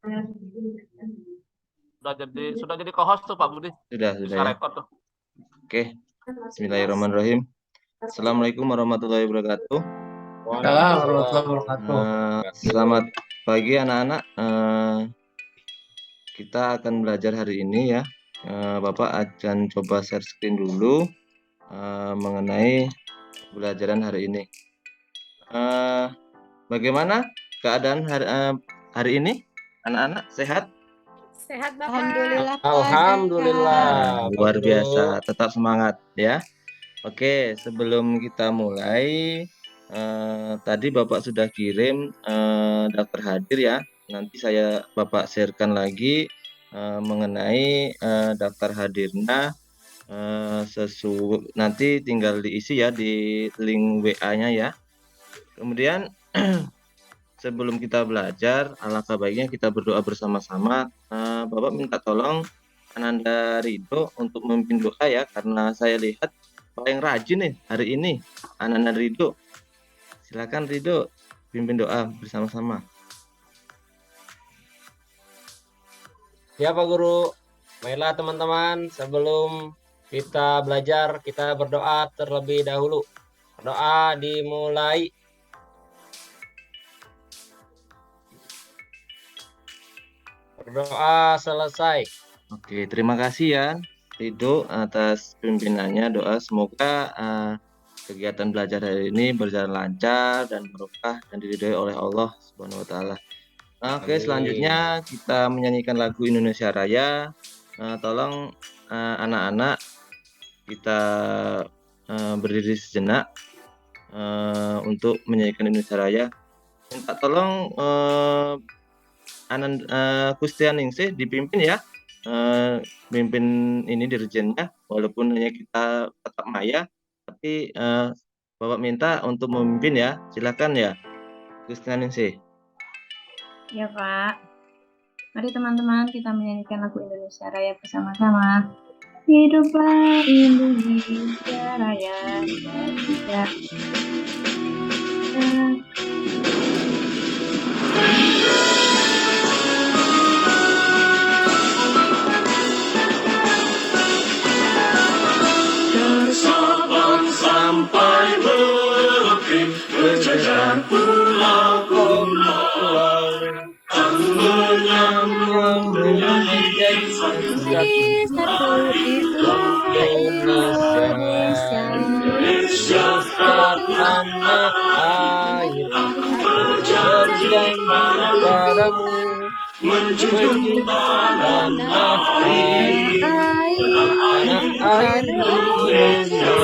Sudah jadi co-host tuh Pak Budi. Sudah Bisa ya. rekod tuh. Oke. Bismillahirrahmanirrahim. Assalamualaikum warahmatullahi wabarakatuh. Waalaikumsalam warahmatullahi wabarakatuh. Selamat pagi anak-anak. Kita akan belajar hari ini ya. Bapak akan coba share screen dulu mengenai pembelajaran hari ini. Bagaimana keadaan hari ini? Anak-anak sehat? Sehat Bapak. Alhamdulillah. Alhamdulillah. Luar biasa, tetap semangat ya. Oke, sebelum kita mulai, tadi Bapak sudah kirim daftar hadir ya. Nanti Bapak sharekan lagi mengenai daftar hadirnya. Nanti tinggal diisi ya di link WA-nya ya. Kemudian sebelum kita belajar, alangkah baiknya kita berdoa bersama-sama. Bapak minta tolong Ananda Ridho untuk memimpin doa ya, karena saya lihat paling rajin nih hari ini, Ananda Ridho. Silakan Ridho, pimpin doa bersama-sama. Ya Pak Guru, baiklah teman-teman, sebelum kita belajar, kita berdoa terlebih dahulu. Doa dimulai. Berdoa selesai. Oke, terima kasih ya Ridho atas pimpinannya. Doa semoga kegiatan belajar hari ini berjalan lancar dan barokah dan diridhoi oleh Allah Subhanahu wa taala. Oke, Amin. selanjutnya kita menyanyikan lagu Indonesia Raya. Tolong anak-anak kita berdiri sejenak untuk menyanyikan Indonesia Raya. Minta tolong Kustianingsih dipimpin ya, pimpin ini dirjennya, walaupun hanya kita tetap maya, tapi Bapak minta untuk memimpin ya, silakan ya, Kustianingsih. Ya Pak. Mari teman-teman kita menyanyikan lagu Indonesia Raya bersama-sama. Hiduplah Indonesia Raya. Ya. Dari Sabang sampai Merauke, berjajar pulau-pulau, kami menyambung menjadi satu Indonesia tanah air, berjanji padamu menjunjung tanah air Indonesia.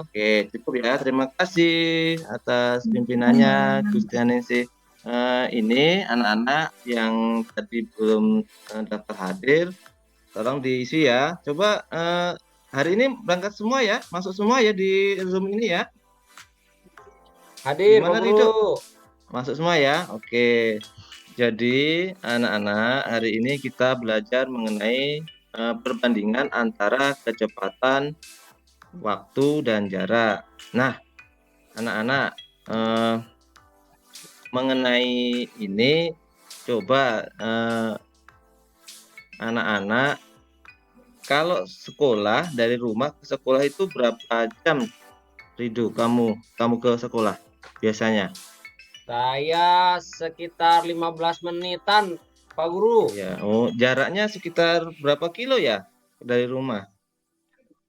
Oke, cukup ya. Terima kasih atas pimpinannya Kustianingsih. Ini anak-anak yang tadi belum daftar hadir, tolong diisi ya. Coba hari ini berangkat semua ya, masuk semua ya di Zoom ini ya. Hadir Gimana, Pak Ridho? Guru? Masuk semua ya. Oke. Jadi anak-anak hari ini kita belajar mengenai perbandingan antara kecepatan, waktu, dan jarak. Nah, anak-anak mengenai ini coba anak-anak kalau sekolah dari rumah ke sekolah itu berapa jam, Ridho, kamu ke sekolah biasanya? Saya sekitar 15 menitan Pak Guru. Ya, jaraknya sekitar berapa kilo ya dari rumah?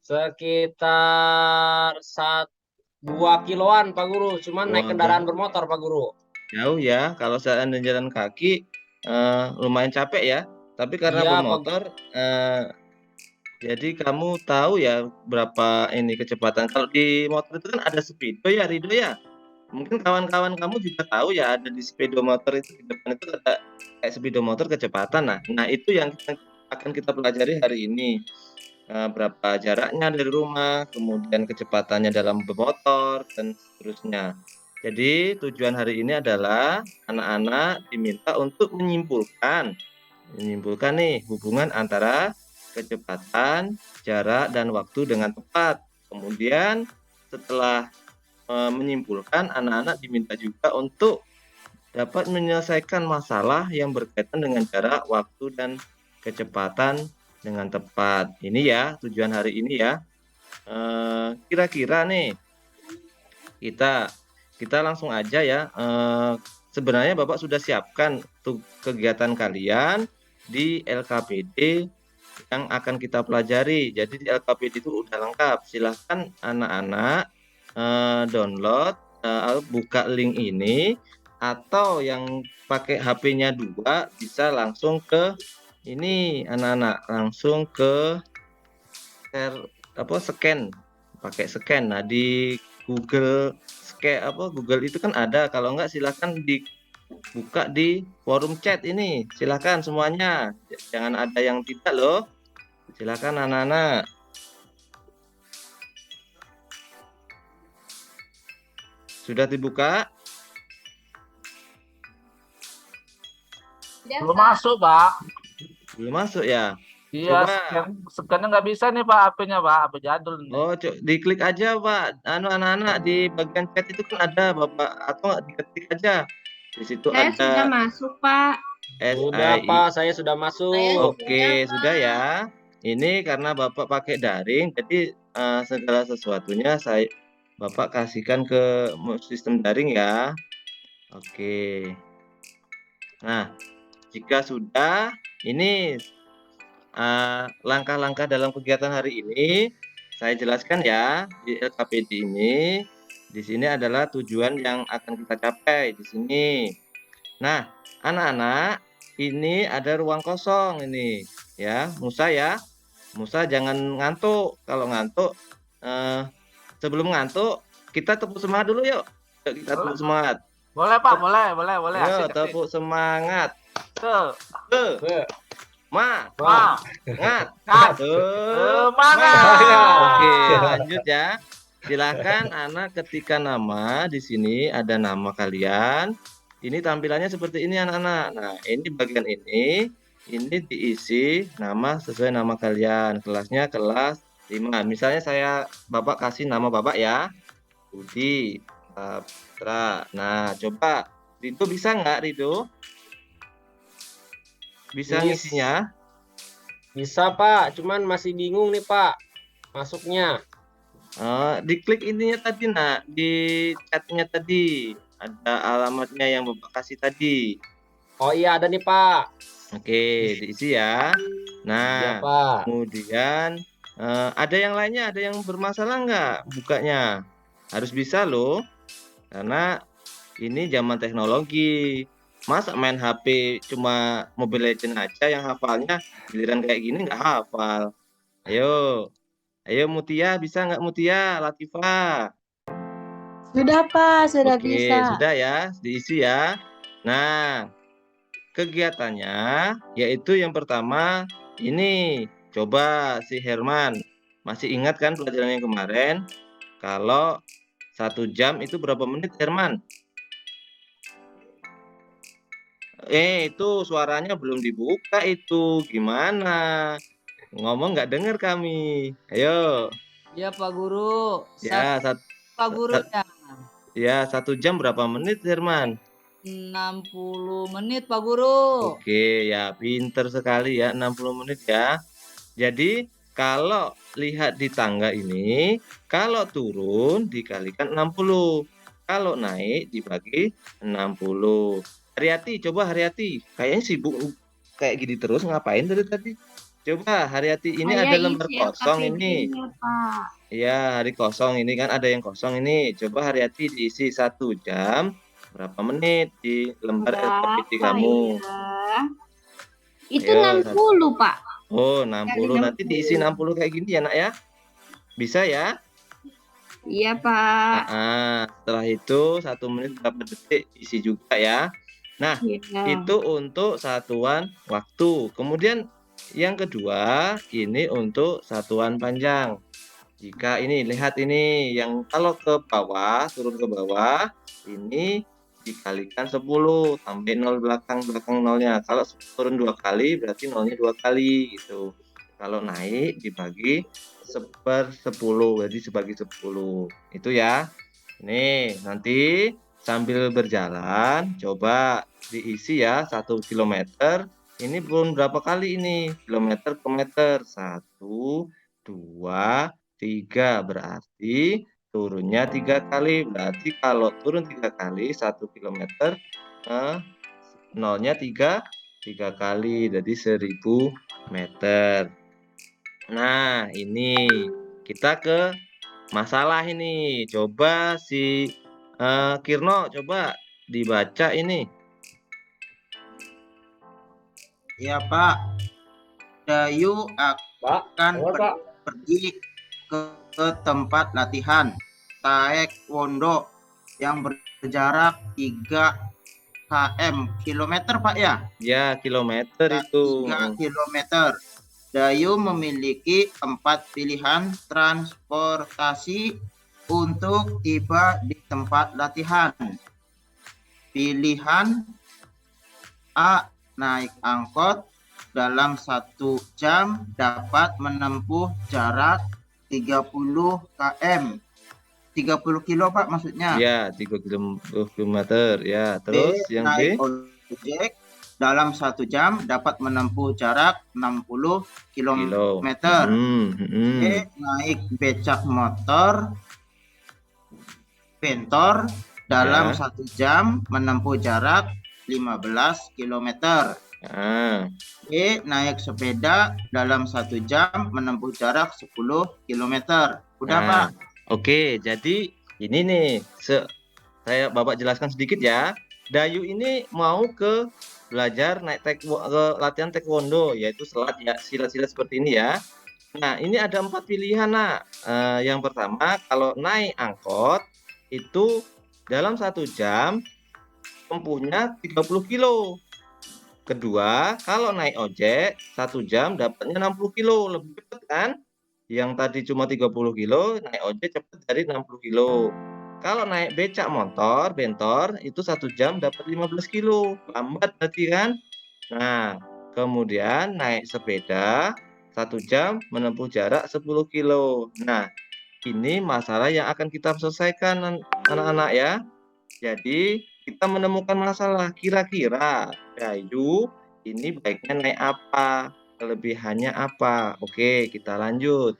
Sekitar 2 kiloan Pak Guru, cuman naik kendaraan bermotor Pak Guru. Jauh ya, kalau seandainya jalan kaki lumayan capek ya. Tapi karena Iya, bermotor, jadi kamu tahu ya berapa ini kecepatan. Kalau di motor itu kan ada speedo ya, Ridho ya. Mungkin kawan-kawan kamu juga tahu ya, ada di speedometer itu di depan itu ada kayak speedometer kecepatan. Nah itu yang akan kita pelajari hari ini. Berapa jaraknya dari rumah, kemudian kecepatannya dalam bermotor dan seterusnya. Jadi tujuan hari ini adalah anak-anak diminta untuk menyimpulkan nih hubungan antara kecepatan, jarak, dan waktu dengan tepat. Kemudian setelah menyimpulkan, anak-anak diminta juga untuk dapat menyelesaikan masalah yang berkaitan dengan jarak, waktu, dan kecepatan dengan tepat. Ini ya tujuan hari ini ya. Kira-kira nih kita langsung aja ya. Sebenarnya Bapak sudah siapkan tuh kegiatan kalian di LKPD yang akan kita pelajari. Jadi di LKPD itu udah lengkap. Silahkan anak-anak download, buka link ini, atau yang pakai HP-nya 2 bisa langsung ke ini anak-anak, langsung ke scan, pakai scan. Nah di Google Google itu kan ada, kalau enggak silahkan dibuka di forum chat ini, silahkan semuanya, jangan ada yang tidak loh, silahkan anak-anak. Sudah dibuka? Belum masuk, Pak. Belum masuk ya? Iya, Coba. scan-nya nggak bisa nih, Pak, HP-nya, Pak. HP jadul nih. Oh, diklik aja, Pak. Anak-anak di bagian chat itu kan ada, Bapak, atau nggak diketik aja. Di situ Saya sudah ada masuk, Pak. Sudah, SII. Pak, saya sudah masuk. Oke, sudah ya. Ini karena Bapak pakai daring, jadi segala sesuatunya Bapak kasihkan ke sistem daring ya. Oke. Nah, jika sudah, ini langkah-langkah dalam kegiatan hari ini saya jelaskan ya di LKPD ini. Di sini adalah tujuan yang akan kita capai di sini. Nah, anak-anak, ini ada ruang kosong ini ya. Musa jangan ngantuk. Kalau ngantuk, sebelum ngantuk kita tepuk semangat dulu yuk. Kita tepuk semangat. Boleh, Pak, boleh. Ayo, Asik. tepuk semangat. Ke. Semangat. Oke, lanjut ya. Silahkan anak ketikkan nama di sini, ada nama kalian. Ini tampilannya seperti ini anak-anak. Nah, ini bagian ini diisi nama sesuai nama kalian. Kelasnya kelas 5. Misalnya Bapak kasih nama Bapak ya. Budi Putra. Nah, coba Rido bisa nggak, Rido? Bisa ngisinya? Bisa, Pak. Cuman masih bingung nih, Pak. Masuknya. Diklik ininya tadi, nak. Di chatnya tadi. Ada alamatnya yang Bapak kasih tadi. Oh iya, ada nih, Pak. Oke, diisi ya. Nah, Iya, Pak. kemudian ada yang lainnya, ada yang bermasalah nggak bukanya? Harus bisa loh. Karena ini zaman teknologi. Masa main HP cuma Mobile Legends aja yang hafalnya, giliran kayak gini nggak hafal. Ayo Mutia, bisa nggak Mutia? Latifah? Sudah, Pak. Sudah Oke, bisa. sudah ya, diisi ya. Nah, kegiatannya yaitu yang pertama ini, coba si Herman masih ingat kan pelajaran yang kemarin? Kalau 1 jam itu berapa menit, Herman? Itu suaranya belum dibuka itu. Gimana? Ngomong nggak dengar kami. Ayo. Ya Pak Guru. Ya, Pak Guru ya. 1 jam berapa menit, Herman? 60 menit Pak Guru. Oke, ya pinter sekali ya, 60 menit ya. Jadi kalau lihat di tangga ini, kalau turun dikalikan 60. Kalau naik dibagi 60. Haryati, coba Haryati. Kayaknya sibuk kayak gini terus, ngapain dari tadi? Coba Haryati, ini ada lembar kosong ini. Iya, hari kosong ini kan ada yang kosong ini. Coba Haryati diisi 1 jam berapa menit di lembar LKPD kamu. Ya? Itu Ayo, 60, Pak. Oh, 60. Nanti diisi 60 kayak gini ya, Nak ya. Bisa ya? Iya, Pak. Setelah itu 1 menit berapa detik isi juga ya. Nah, Ya. itu untuk satuan waktu. Kemudian yang kedua, ini untuk satuan panjang. Jika ini, lihat ini, yang kalau ke bawah, turun ke bawah, ini dikalikan 10, sampai 0 belakang nolnya. Kalau turun 2 kali, berarti nolnya 2 kali, gitu. Kalau naik, dibagi 1/10, jadi sebagi 10. Itu ya. Nih, nanti sambil berjalan coba diisi ya 1 kilometer. Ini belum berapa kali ini kilometer ke meter 1, 2, 3 berarti turunnya 3 kali. Berarti kalau turun 3 kali 1 kilometer nolnya 3 kali jadi 1000 meter. Nah, ini kita ke masalah ini. Coba si Kirno coba dibaca ini. Ya Pak, Dayu Pak, akan Pak. pergi ke tempat latihan taekwondo yang berjarak 3 kilometer Pak ya? Ya, kilometer itu. 3 kilometer. Dayu memiliki 4 pilihan transportasi untuk tiba di tempat latihan. Pilihan A, naik angkot dalam 1 jam dapat menempuh jarak 30 km. 30 kilo Pak maksudnya. Ya, 30 kilometer. Ya, terus B, yang B? naik ojek dalam 1 jam dapat menempuh jarak 60 kilometer. C, naik becak motor bentor dalam 1 jam menempuh jarak 15 kilometer. E, naik sepeda dalam 1 jam menempuh jarak 10 kilometer. Udah Pak. Oke, jadi ini nih saya Bapak jelaskan sedikit ya. Dayu ini mau ke belajar ke latihan taekwondo yaitu silat-silat seperti ini ya. Nah, ini ada 4 pilihan nak. Yang pertama kalau naik angkot itu dalam 1 jam tempuhnya 30 kilo. Kedua, kalau naik ojek 1 jam dapatnya 60 kilo, lebih cepat kan? Yang tadi cuma 30 kilo, naik ojek cepat dari 60 kilo. Kalau naik becak motor bentor itu 1 jam dapat 15 kilo, lambat berarti kan? Nah, kemudian naik sepeda 1 jam menempuh jarak 10 kilo. Nah, ini masalah yang akan kita selesaikan anak-anak ya. Jadi kita menemukan masalah kira-kira Dayu ini baiknya naik apa, kelebihannya apa. Oke, kita lanjut.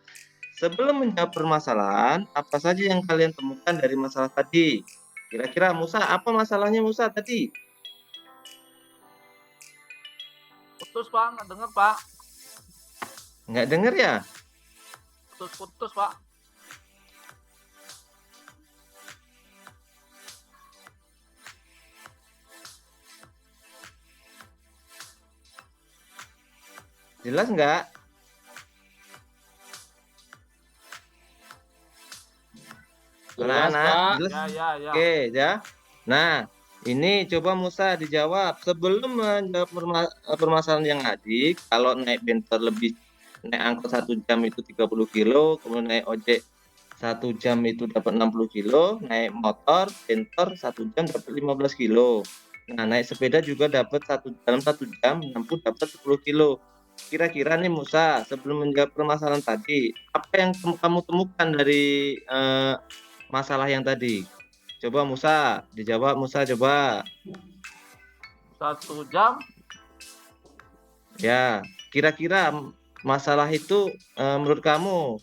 Sebelum menjawab permasalahan, apa saja yang kalian temukan dari masalah tadi? Kira-kira Musa, apa masalahnya Musa tadi? Putus Pak, nggak dengar Pak. Nggak dengar ya? Putus Pak. Jelas nggak? Anak-anak, jelas? Ya. Oke, ya. Nah, ini coba Musa dijawab. Sebelum menjawab permasalahan yang tadi, kalau naik bentor naik angkot 1 jam itu 30 kilo, kemudian naik ojek 1 jam itu dapat 60 kilo, naik motor bentor 1 jam dapat 15 kilo. Nah, naik sepeda juga dapat dalam 1 jam menempuh dapat 10 kilo. Kira-kira nih Musa, sebelum menjawab permasalahan tadi, apa yang kamu temukan dari masalah yang tadi? Coba Musa, dijawab Musa coba. 1 jam. Ya, kira-kira masalah itu menurut kamu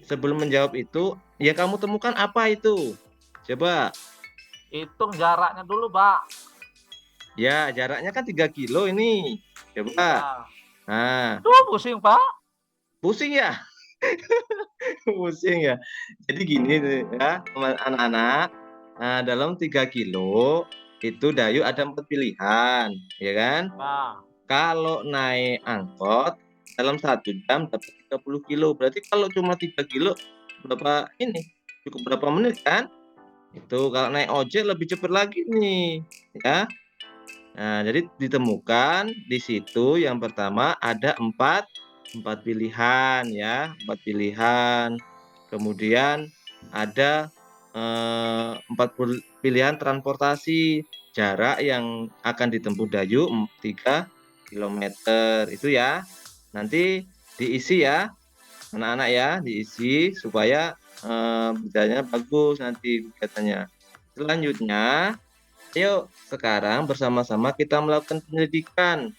sebelum menjawab itu, ya kamu temukan apa itu? Coba. Hitung jaraknya dulu Pak. Ya, jaraknya kan 3 kilo ini. Coba. Ya. Nah, Pusing Pak. pusing ya? Pusing ya. Jadi gini ya, anak-anak. Nah, dalam 3 kilo itu Dayu ada 4 pilihan, ya kan? Nah. Kalau naik angkot dalam 1 jam dapat 30 kilo. Berarti kalau cuma 3 kilo berapa ini? Cukup berapa menit kan? Itu kalau naik ojek lebih cepat lagi nih, ya. Nah, jadi ditemukan di situ yang pertama ada 4 pilihan ya, 4 pilihan. Kemudian ada 40 pilihan transportasi. Jarak yang akan ditempuh Dayu 3 kilometer itu ya. Nanti diisi ya, anak-anak ya, diisi supaya berjalannya bagus nanti katanya. selanjutnya, ayo sekarang bersama-sama kita melakukan penyelidikan.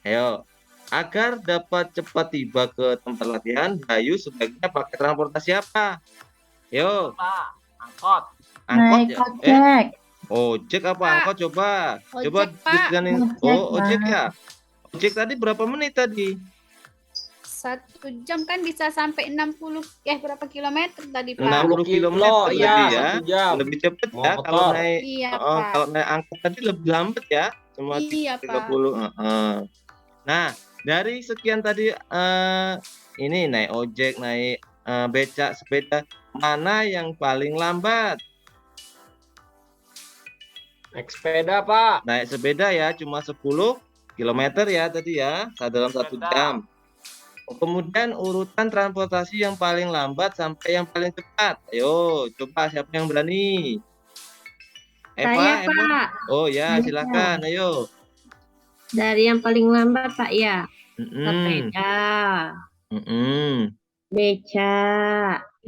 Ayo, agar dapat cepat tiba ke tempat latihan, Bayu sebaiknya pakai transportasi apa? Yo, Pak, angkot. angkot Naik ya? ojek. Ojek apa Pak. angkot coba? Coba Ojek, Pak. dijelasin. Ojek, Oh, ojek Pak. ya. Ojek tadi berapa menit tadi? 1 jam kan bisa sampai 60 berapa kilometer tadi, Pak? 60 kilometer kilo, lebih iya, ya. 1 jam. Lebih cepat ya kalau Motor. naik. Iya, Oh, Pak. kalau naik angkot tadi lebih lambat ya. Cuma Iya, 30. Nah, dari sekian tadi ini naik ojek, naik becak, sepeda, mana yang paling lambat? Naik sepeda, Pak. Naik sepeda ya, cuma 10 km ya tadi ya, dalam 1 Sepeda. jam. Kemudian urutan transportasi yang paling lambat sampai yang paling cepat. Ayo, coba siapa yang berani? Saya, Eva? Pak. Oh ya, Saya. silakan. Ayo. Dari yang paling lambat, Pak, ya. Mm-mm. Sepeda, Mm-mm. beca,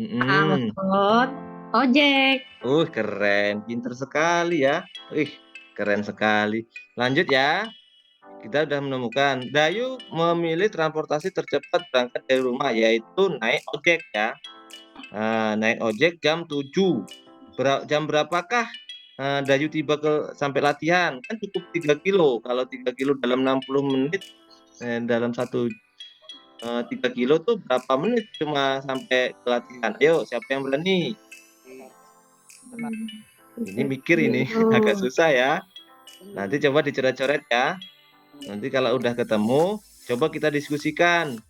Mm-mm. angkot, ojek. Keren, pinter sekali ya. Keren sekali. Lanjut ya. Kita sudah menemukan Dayu memilih transportasi tercepat berangkat dari rumah, yaitu naik ojek ya. Naik ojek jam 7. Jam berapakah Dayu tiba sampai latihan? Kan cukup 3 kilo. Kalau 3 kilo dalam 60 menit, dalam 3 kilo tuh berapa menit cuma sampai ke latihan? Ayo, siapa yang berani? Ini mikir ini, agak susah ya. Nanti coba dicoret-coret ya. Nanti kalau udah ketemu, coba kita diskusikan.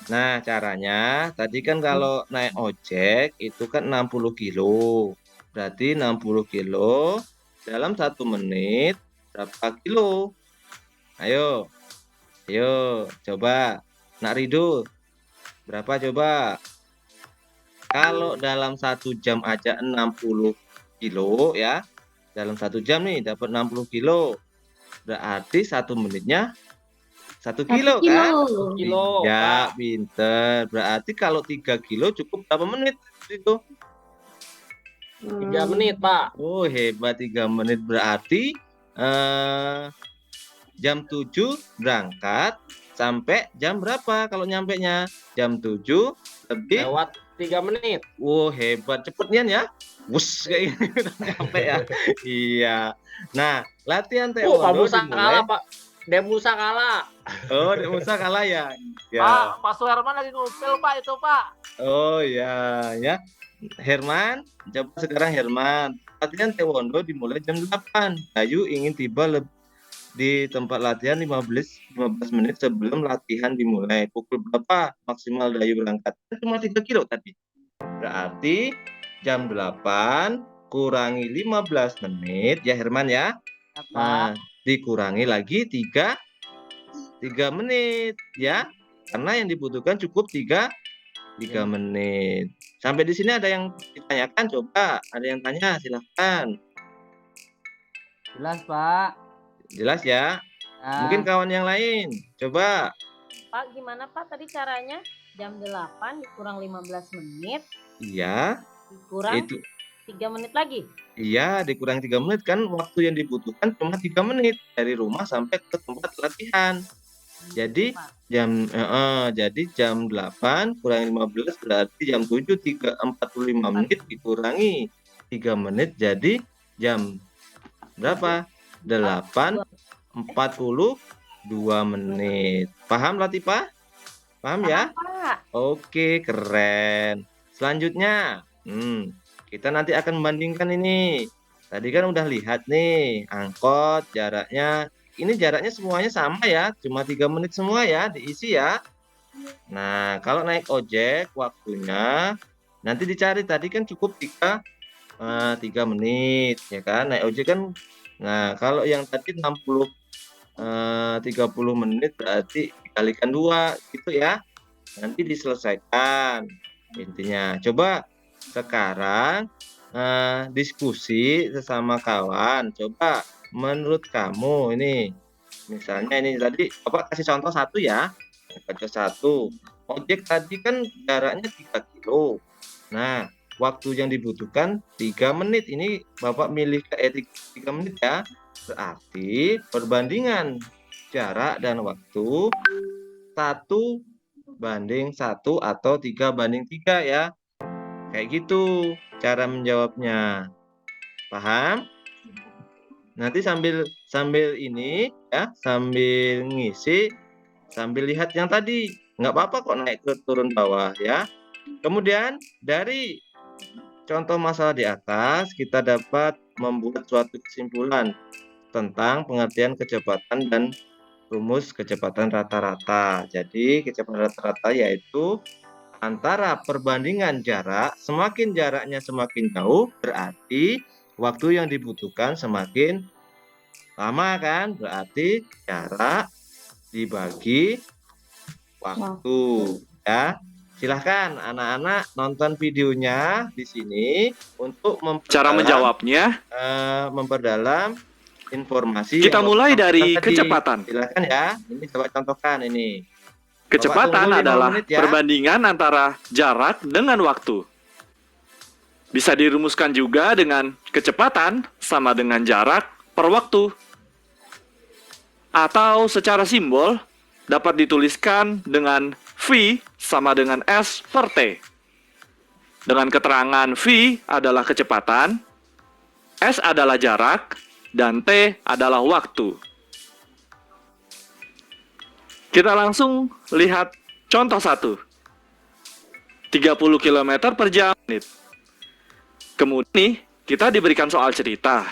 Nah, caranya tadi kan kalau naik ojek itu kan 60 kilo. Berarti 60 kilo dalam 1 menit berapa kilo? Ayo. Ayo, coba. Nak Rido, berapa coba? Kalau dalam 1 jam aja 60 kilo ya. Dalam 1 jam nih dapat 60 kilo. Berarti 1 menitnya 1 kilo kan? Kilo, Ya, Pak. pinter. Berarti kalau 3 kilo cukup berapa menit itu? 3 menit, Pak. Oh, hebat, 3 menit. Berarti jam 7 berangkat sampai jam berapa kalau nyampenya? Jam 7 lebih. Lewat 3 menit. Oh, hebat. Cepet Nian ya. Wus, kayak gini udah nyampe ya. Iya. Nah, latihan Pak taekwondo Musa dimulai. kalah, Pak. Musa kalah. Oh, Dek Musa kalah ya. Ya. Pak Suherman lagi ngupil, Pak, itu, Pak. Oh ya, ya. Herman, coba sekarang Herman. Latihan taekwondo dimulai jam 8. Dayu ingin tiba di tempat latihan 15 menit sebelum latihan dimulai. Pukul berapa maksimal Dayu berangkat? Cuma 3 kilo tadi. Berarti jam 8 kurangi 15 menit ya Herman ya. Nah, dikurangi lagi 3 menit ya. Karena yang dibutuhkan cukup 3 menit. Sampai di sini ada yang ditanyakan? Coba, ada yang tanya, silahkan. Jelas, Pak. Jelas ya? Ya. Mungkin kawan yang lain. Coba. Pak, gimana Pak tadi caranya? Jam 8 dikurang 15 menit, Iya, dikurang itu. 3 menit lagi. Iya, dikurang 3 menit kan waktu yang dibutuhkan cuma 3 menit dari rumah sampai ke tempat latihan. Jadi jam 8 kurang 15 berarti jam 7 45 menit dikurangi 3 menit jadi jam berapa? 8:42 menit. Paham Latifah? Paham ya? Pak, Oke, keren. Selanjutnya, kita nanti akan membandingkan ini. Tadi kan udah lihat nih, angkot jaraknya. Ini jaraknya semuanya sama ya, cuma 3 menit semua ya, diisi ya. Nah, kalau naik ojek waktunya nanti dicari, tadi kan cukup 3 menit ya kan, naik ojek kan. Nah, kalau yang tadi 30 menit berarti dikalikan 2 gitu ya. Nanti diselesaikan intinya. Coba sekarang diskusi sesama kawan. Coba menurut kamu ini, misalnya ini tadi Bapak kasih contoh 1 ya. Contoh 1. Ojek tadi kan jaraknya 3 kilo. Nah, waktu yang dibutuhkan 3 menit. Ini Bapak milih ke 3 menit ya. Berarti perbandingan jarak dan waktu 1:1 atau 3:3 ya. Kayak gitu cara menjawabnya. Paham? Nanti sambil ini ya, sambil ngisi, sambil lihat yang tadi. Nggak apa-apa kok naik ke turun bawah ya. Kemudian dari contoh masalah di atas kita dapat membuat suatu kesimpulan tentang pengertian kecepatan dan rumus kecepatan rata-rata. Jadi kecepatan rata-rata yaitu antara perbandingan jarak, semakin jaraknya semakin jauh berarti waktu yang dibutuhkan semakin lama kan? Berarti jarak dibagi waktu ya. Silahkan anak-anak nonton videonya di sini untuk Cara menjawabnya, memperdalam informasi. kita mulai dari kecepatan. Silahkan ya. Ini coba contohkan ini. Kecepatan Bapak tunggu 5 adalah menit ya. perbandingan antara jarak dengan waktu. Bisa dirumuskan juga dengan kecepatan sama dengan jarak per waktu. Atau secara simbol dapat dituliskan dengan V sama dengan S per T. Dengan keterangan V adalah kecepatan, S adalah jarak, dan T adalah waktu. Kita langsung lihat contoh 1. 30 km per jam. Kemudian nih, kita diberikan soal cerita.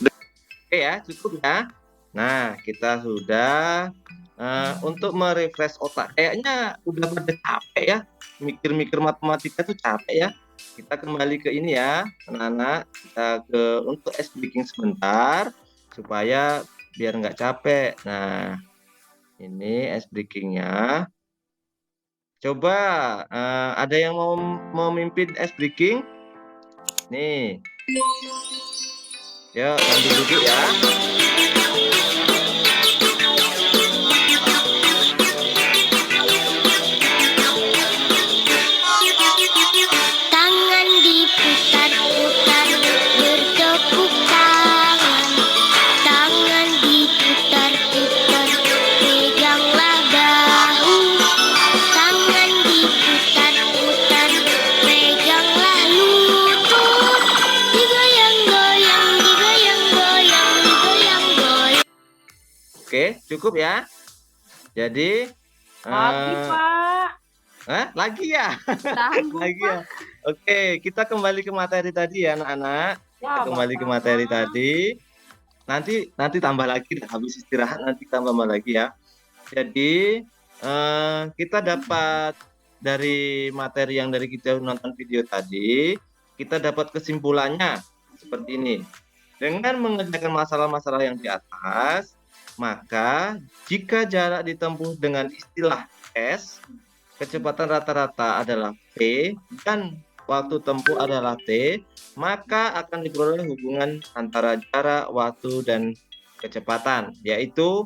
Oke ya, cukup ya. Nah, kita sudah untuk merefresh otak. Kayaknya udah pada capek ya. Mikir-mikir matematika tuh capek ya. Kita kembali ke ini ya, anak-anak. Kita ke untuk ice breaking sebentar supaya biar nggak capek. Nah, ini ice breakingnya. Coba ada yang mau memimpin ice breaking? Nih. Yuk, sambil duduk ya. Tangan diputar-putar bertepuk tangan. Tangan diputar-putar peganglah bahu. Tangan diputar-putar peganglah lutut. Digoyang-goyang, digoyang-goyang, digoyang-goyang. Oke, cukup ya. Jadi Lagi, Pak. lagi ya? Sanggup, Lagi ya. Oke, kita kembali ke materi tadi ya, anak-anak. Ya, Kita kembali ke materi tadi. Nanti tambah lagi, habis istirahat nanti tambah lagi ya. Jadi kita dapat dari materi yang dari kita nonton video tadi, kita dapat kesimpulannya seperti ini. Dengan mengerjakan masalah-masalah yang di atas, maka jika jarak ditempuh dengan istilah S, kecepatan rata-rata adalah V, dan waktu tempuh adalah T, maka akan diperoleh hubungan antara jarak, waktu, dan kecepatan, yaitu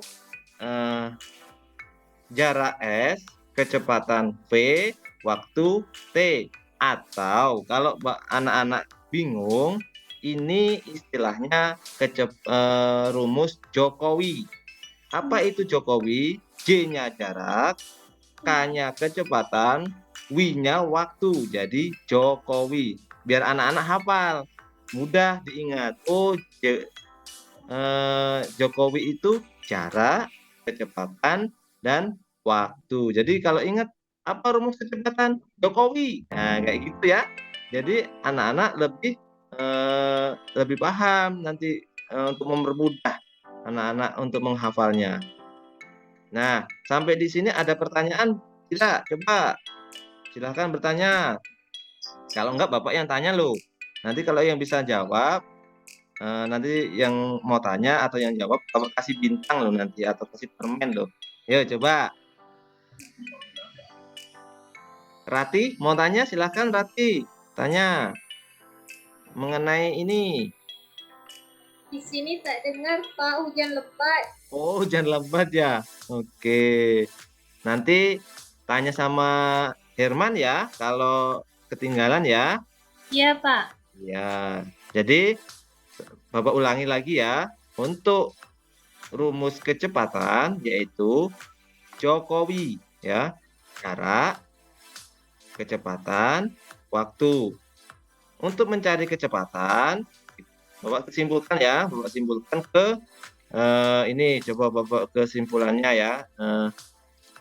jarak S, kecepatan V, waktu T. Atau kalau anak-anak bingung, ini istilahnya rumus Jokowi. Apa itu Jokowi? J-nya jarak, K-nya kecepatan, W-nya waktu. Jadi Jokowi. Biar anak-anak hafal, mudah diingat. Oh, Jokowi itu jarak, kecepatan, dan waktu. Jadi kalau ingat apa rumus kecepatan? Jokowi. Nah, kayak gitu ya. Jadi anak-anak lebih paham nanti untuk mempermudah anak-anak untuk menghafalnya. Nah, sampai di sini ada pertanyaan tidak? Coba silahkan bertanya. Kalau enggak, Bapak yang tanya loh. Nanti kalau yang bisa jawab, nanti yang mau tanya atau yang jawab, Bapak kasih bintang loh nanti atau kasih permen loh. Yuk, coba. Rati, mau tanya? Silahkan Rati, tanya mengenai ini. Di sini tak dengar, Pak, hujan lebat. Oh, hujan lebat ya. Oke. Nanti tanya sama Herman ya. Kalau ketinggalan ya? Iya, Pak. Ya. Jadi Bapak ulangi lagi ya. Untuk rumus kecepatan yaitu Jokowi ya. Jarak, kecepatan, waktu. Untuk mencari kecepatan, Bapak simpulkan ya, Bapak simpulkan ke ini, coba Bapak kesimpulannya ya.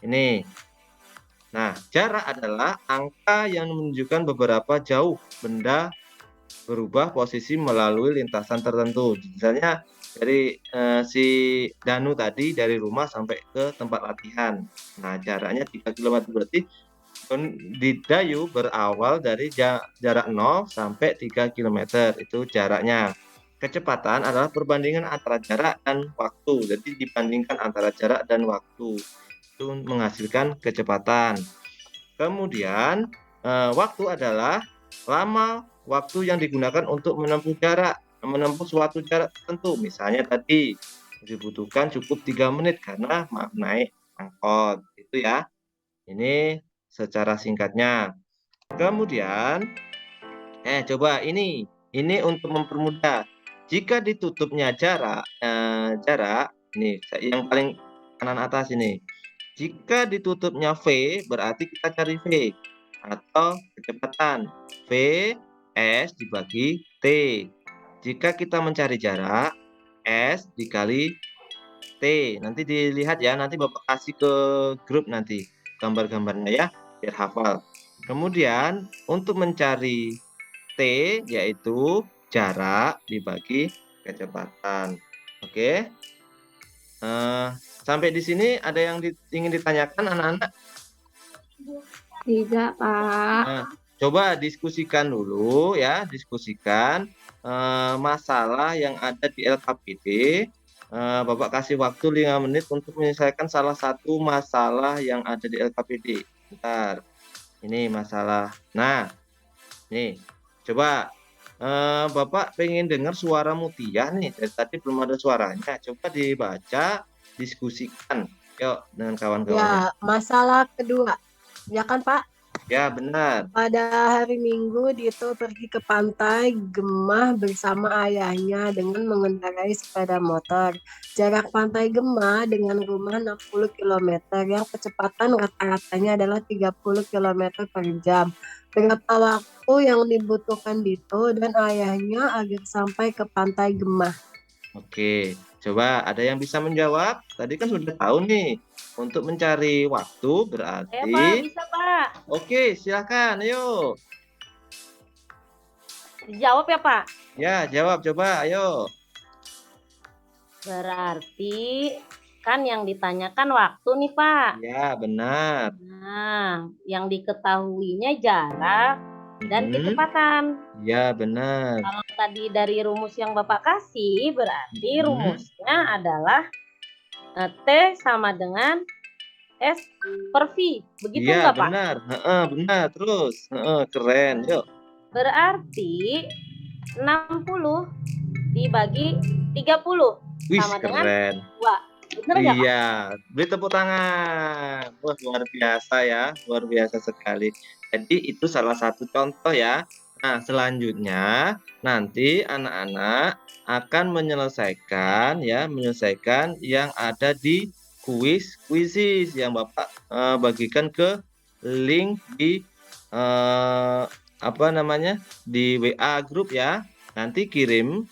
Ini. Nah, jarak adalah angka yang menunjukkan beberapa jauh benda berubah posisi melalui lintasan tertentu. Misalnya dari si Danu tadi dari rumah sampai ke tempat latihan. Nah, jaraknya 3 km berarti di Dayu berawal dari jarak 0 sampai 3 km, itu jaraknya. Kecepatan adalah perbandingan antara jarak dan waktu. Jadi dibandingkan antara jarak dan waktu. Itu menghasilkan kecepatan. Kemudian waktu adalah lama waktu yang digunakan untuk menempuh suatu jarak tertentu. Misalnya tadi dibutuhkan cukup 3 menit karena naik angkot. Itu ya. Ini secara singkatnya. Kemudian coba ini untuk mempermudah. Jika ditutupnya jarak ini yang paling kanan atas ini. Jika ditutupnya V berarti kita cari V atau kecepatan. V S dibagi T. Jika kita mencari jarak, S dikali T. Nanti dilihat ya, nanti Bapak kasih ke grup nanti gambar-gambarnya ya, biar hafal. Kemudian untuk mencari T yaitu jarak dibagi kecepatan. Oke. Sampai di sini ada yang ingin ditanyakan anak-anak? Tidak, Pak. Nah, coba diskusikan dulu ya, diskusikan masalah yang ada di LKPD. Bapak kasih waktu 5 menit untuk menyelesaikan salah satu masalah yang ada di LKPD. Bentar. Ini masalah. Nah, nih, coba Bapak pengen dengar suara Mutia nih. Dari tadi belum ada suaranya. Coba dibaca, diskusikan. Yuk, dengan kawan-kawan. Ya, masalah kedua. Ya kan, Pak? Ya, benar. Pada hari Minggu, Dito pergi ke pantai Gemah bersama ayahnya dengan mengendarai sepeda motor. Jarak pantai Gemah dengan rumah 60 km, yang kecepatan rata-ratanya adalah 30 km per jam. Berapa waktu yang dibutuhkan Dito dan ayahnya agar sampai ke pantai Gemah? Oke, coba ada yang bisa menjawab? Tadi kan sudah tahu nih. Untuk mencari waktu berarti... Pak, bisa Pak. Oke, silakan, ayo. Dijawab ya Pak. Ya, jawab coba, ayo. Berarti kan yang ditanyakan waktu nih Pak. Ya, benar. Nah, yang diketahuinya jarak dan kecepatan. Ya, benar. Kalau tadi dari rumus yang Bapak kasih, berarti rumusnya adalah T sama dengan S per V. Begitu ya, nggak Pak? Benar. Benar. Terus. Keren. Yuk. Berarti 60 dibagi 30 Wih, sama keren. dengan 2. Benar nggak Pak? Iya. Beri tepuk tangan. Wah, luar biasa ya. Luar biasa sekali. Jadi itu salah satu contoh ya. Nah, selanjutnya nanti anak-anak akan menyelesaikan yang ada di kuisis yang Bapak bagikan ke link di di WA grup ya. Nanti kirim.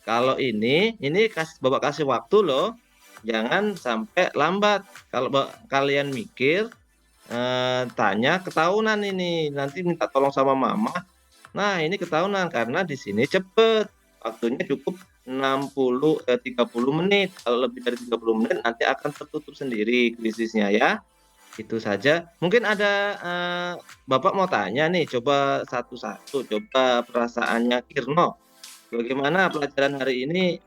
Kalau ini Bapak kasih waktu loh. Jangan sampai lambat. Kalau kalian mikir tanya ketahuan ini, nanti minta tolong sama mama. Nah, ini ketahuan karena di sini cepet. Waktunya cukup 30 menit. Kalau lebih dari 30 menit nanti akan tertutup sendiri kuisisnya ya. Itu saja. Mungkin ada Bapak mau tanya nih, coba satu-satu. Coba perasaannya Kirno. Bagaimana pelajaran hari ini,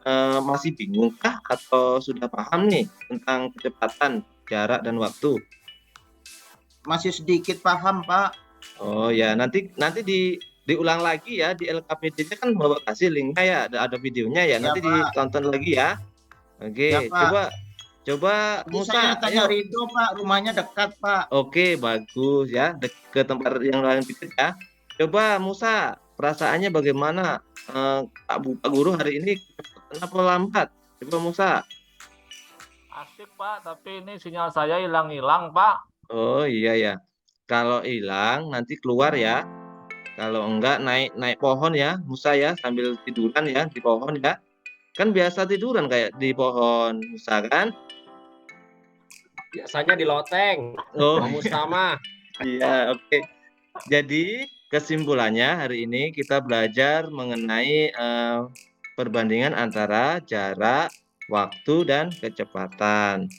masih bingungkah atau sudah paham nih tentang kecepatan, jarak dan waktu? Masih sedikit paham, Pak. Oh ya, nanti diulang lagi ya di LKPD-nya kan Bapak kasih linknya ya, ada videonya ya, nanti ditonton lagi ya. Oke, Ya, Pak. coba Tadi Musa, saya tanya ayo. Ridho, Pak, rumahnya dekat, Pak. Oke, bagus ya, ke tempat yang lain dikit ya. Coba Musa, perasaannya bagaimana? Pak Guru hari ini kenapa lambat? Coba Musa. Asik Pak, tapi ini sinyal saya hilang-hilang Pak. Oh iya ya. Kalau hilang nanti keluar ya. Kalau enggak naik pohon ya, Musa ya, sambil tiduran ya di pohon ya. Kan biasa tiduran kayak di pohon Musa kan? Biasanya di loteng. Oh Kamu sama. iya, oke. Jadi kesimpulannya hari ini kita belajar mengenai perbandingan antara jarak, waktu, dan kecepatan.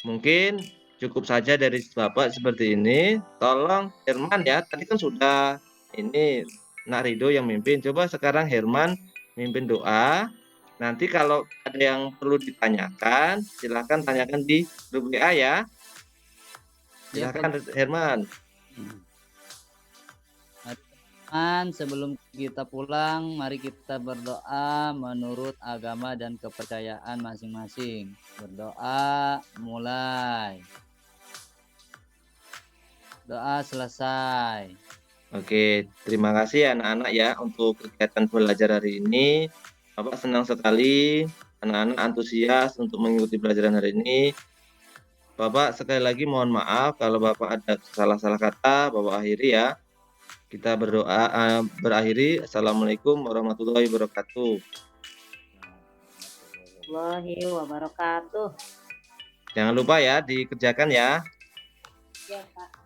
Mungkin cukup saja dari Bapak seperti ini. Tolong Herman ya, tadi kan sudah ini Nak Rido yang mimpin. Coba sekarang Herman mimpin doa. Nanti kalau ada yang perlu ditanyakan, silahkan tanyakan di grup WA ya. Silahkan Herman. Sebelum kita pulang, mari kita berdoa menurut agama dan kepercayaan masing-masing. Berdoa mulai. Doa selesai. Oke, terima kasih anak-anak ya untuk kegiatan belajar hari ini. Bapak senang sekali anak-anak antusias untuk mengikuti pelajaran hari ini. Bapak sekali lagi mohon maaf kalau Bapak ada salah-salah kata, Bapak akhiri ya. Kita berdoa berakhiri. Assalamualaikum warahmatullahi wabarakatuh. Warahmatullahi wabarakatuh. Jangan lupa ya dikerjakan ya. Ya, Pak.